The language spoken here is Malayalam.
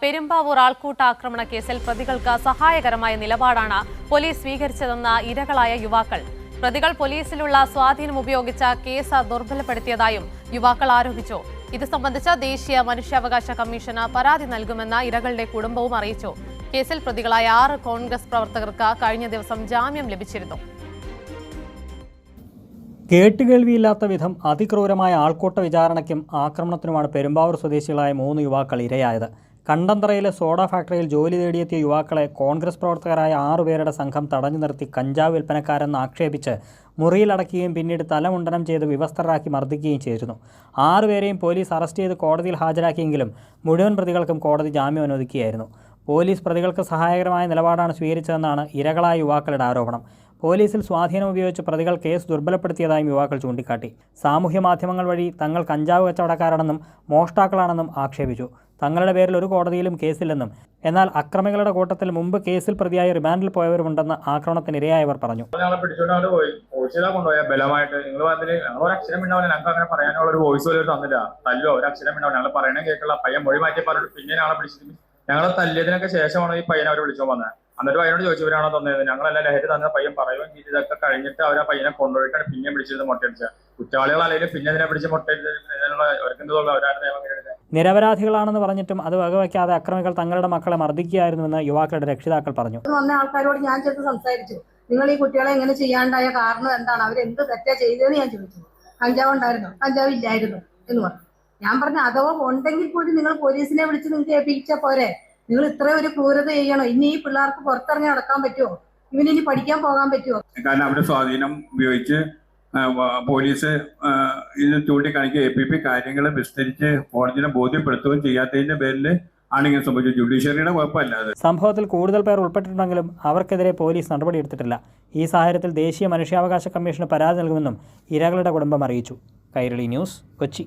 പെരുമ്പാവൂർ ആൾക്കൂട്ട ആക്രമണ കേസിൽ പ്രതികൾക്ക് സഹായകരമായ നിലപാടാണ് പോലീസ് സ്വീകരിച്ചതെന്ന ഇരകളായ യുവാക്കൾ. പ്രതികൾ പോലീസിലുള്ള സ്വാധീനം ഉപയോഗിച്ച കേസ് ദുർബലപ്പെടുത്തിയതായും യുവാക്കൾ ആരോപിച്ചു. ഇത് സംബന്ധിച്ച് ദേശീയ മനുഷ്യാവകാശ കമ്മീഷന് പരാതി നൽകുമെന്ന് ഇരകളുടെ കുടുംബവും അറിയിച്ചു. കേസിൽ പ്രതികളായ 6 കോൺഗ്രസ് പ്രവർത്തകർക്ക് കഴിഞ്ഞ ദിവസം ജാമ്യം ലഭിച്ചിരുന്നു. കേട്ടുകേൾവിയില്ലാത്ത വിധം അതിക്രൂരമായ ആൾക്കൂട്ട വിചാരണയ്ക്കും ആക്രമണത്തിനുമാണ് പെരുമ്പാവൂർ സ്വദേശികളായ 3 യുവാക്കൾ ഇരയായത്. കണ്ടന്തറയിലെ സോഡ ഫാക്ടറിയിൽ ജോലി തേടിയെത്തിയ യുവാക്കളെ കോൺഗ്രസ് പ്രവർത്തകരായ 6 പേരുടെ സംഘം തടഞ്ഞു നിർത്തി കഞ്ചാവ് വിൽപ്പനക്കാരെന്ന് ആക്ഷേപിച്ച് മുറിയിലടക്കുകയും പിന്നീട് തലമുണ്ടനം ചെയ്ത് വിവസ്ത്രരാക്കി മർദ്ദിക്കുകയും ചെയ്തിരുന്നു. 6 പേരെയും പോലീസ് അറസ്റ്റ് ചെയ്ത് കോടതിയിൽ ഹാജരാക്കിയെങ്കിലും മുഴുവൻ പ്രതികൾക്കും കോടതി ജാമ്യം അനുവദിക്കുകയായിരുന്നു. പോലീസ് പ്രതികൾക്ക് സഹായകരമായ നിലപാടാണ് സ്വീകരിച്ചതെന്നാണ് ഇരകളായ യുവാക്കളുടെ ആരോപണം. പോലീസിൽ സ്വാധീനം ഉപയോഗിച്ച് പ്രതികൾ കേസ് ദുർബലപ്പെടുത്തിയതായും യുവാക്കൾ ചൂണ്ടിക്കാട്ടി. സാമൂഹ്യ മാധ്യമങ്ങൾ വഴി തങ്ങൾ കഞ്ചാവ് കച്ചവടക്കാരാണെന്നും മോഷ്ടാക്കളാണെന്നും ആക്ഷേപിച്ചു. തങ്ങളുടെ പേരിൽ ഒരു കോടതിയിലും കേസില്ലെന്നും എന്നാൽ അക്രമികളുടെ കൂട്ടത്തിൽ മുമ്പ് കേസിൽ പ്രതിയായി റിമാൻഡിൽ പോയവരുമുണ്ടെന്ന് ആക്രമണത്തിന് ഇരയായവർ പറഞ്ഞു. ബലമായിട്ട് നിങ്ങൾ ഒരക്ഷരം ഉണ്ടാവില്ല, ഞങ്ങൾക്ക് അങ്ങനെ പറയാനുള്ള ഒരു വോയിസ് പോലും തന്നില്ല. തല്ലോ ഒരക്ഷരം ഉണ്ടാവില്ല, ഞങ്ങൾ പറയണേ കേൾക്കുള്ള പയ്യൻ മൊഴി മാറ്റി പറഞ്ഞിട്ട് പിന്നെ ഞങ്ങളെ പിടിച്ചിട്ട് ഞങ്ങളെ തല്ലിയതിനൊക്കെ ശേഷമാണ് ഈ പയ്യനെ അവർ വിളിച്ചോ വന്നത്. എന്നിട്ട് പയ്യനോട് ചോദിച്ചവരാണോ തന്നത്, ഞങ്ങളെല്ലാം ലഹരി തന്നെ പയ്യൻ പറയുകയും ചെയ്ത് ഇതൊക്കെ കഴിഞ്ഞിട്ട് അവരെ പയ്യനെ കൊണ്ടുപോയിട്ടാണ് പിന്നെ പിടിച്ചിരുന്നത് മുട്ടയടിച്ചത്. കുറ്റവാളികൾ അല്ലെങ്കിൽ പിന്നെ ഇതിനെ പിടിച്ച് മുട്ടയടിച്ചതിനുള്ള അവരാണ് നിയമം. നിരപരാധികളാണെന്ന് പറഞ്ഞിട്ടും അത് വകവയ്ക്കാതെ അക്രമികൾ തങ്ങളുടെ മക്കളെ മർദ്ദിക്കുകയായിരുന്നുവെന്ന് യുവാക്കളുടെ രക്ഷിതാക്കൾ പറഞ്ഞു. വന്ന ആൾക്കാരോട് ഞാൻ ചെന്ന് സംസാരിച്ചു, നിങ്ങൾ ഈ കുട്ടികളെ എങ്ങനെ ചെയ്യാണ്ടായ കാരണം എന്താണ്, അവരെന്ത് തെറ്റാ ചെയ്തതെന്ന് ഞാൻ ചോദിച്ചു. കഞ്ചാവ് ഉണ്ടായിരുന്നോ? കഞ്ചാവ് ഇല്ലായിരുന്നു എന്ന് പറഞ്ഞു. ഞാൻ പറഞ്ഞു അഥവാ ഉണ്ടെങ്കിൽ കൂടി നിങ്ങൾ പോലീസിനെ വിളിച്ച് നിങ്ങൾക്ക് ഏൽപ്പിച്ചാൽ പോരെ, നിങ്ങൾ ഇത്രയും ഒരു ക്രൂരത ചെയ്യണോ? ഇനി ഈ പിള്ളേർക്ക് പുറത്തിറങ്ങി നടക്കാൻ പറ്റുമോ? ഇവനിനി പഠിക്കാൻ പോകാൻ പറ്റുമോ? കാരണം അവരുടെ സ്വാധീനം ഉപയോഗിച്ച് പോലീസ് ഇത് ചൂണ്ടിക്കാണിക്കുക APP കാര്യങ്ങൾ വിസ്തരിച്ച് കോടതിനെ ബോധ്യപ്പെടുത്തുകയും ചെയ്യാത്തതിന്റെ പേരിൽ ആണിങ്ങനെ സംഭവിച്ചു. ജുഡീഷ്യറിയുടെ കുഴപ്പമല്ലാതെ സംഭവത്തിൽ കൂടുതൽ പേർ ഉൾപ്പെട്ടിട്ടുണ്ടെങ്കിലും അവർക്കെതിരെ പോലീസ് നടപടിയെടുത്തിട്ടില്ല. ഈ സാഹചര്യത്തിൽ ദേശീയ മനുഷ്യാവകാശ കമ്മീഷന് പരാതി നൽകുമെന്നും ഇരകളുടെ കുടുംബം അറിയിച്ചു. കൈരളി ന്യൂസ്, കൊച്ചി.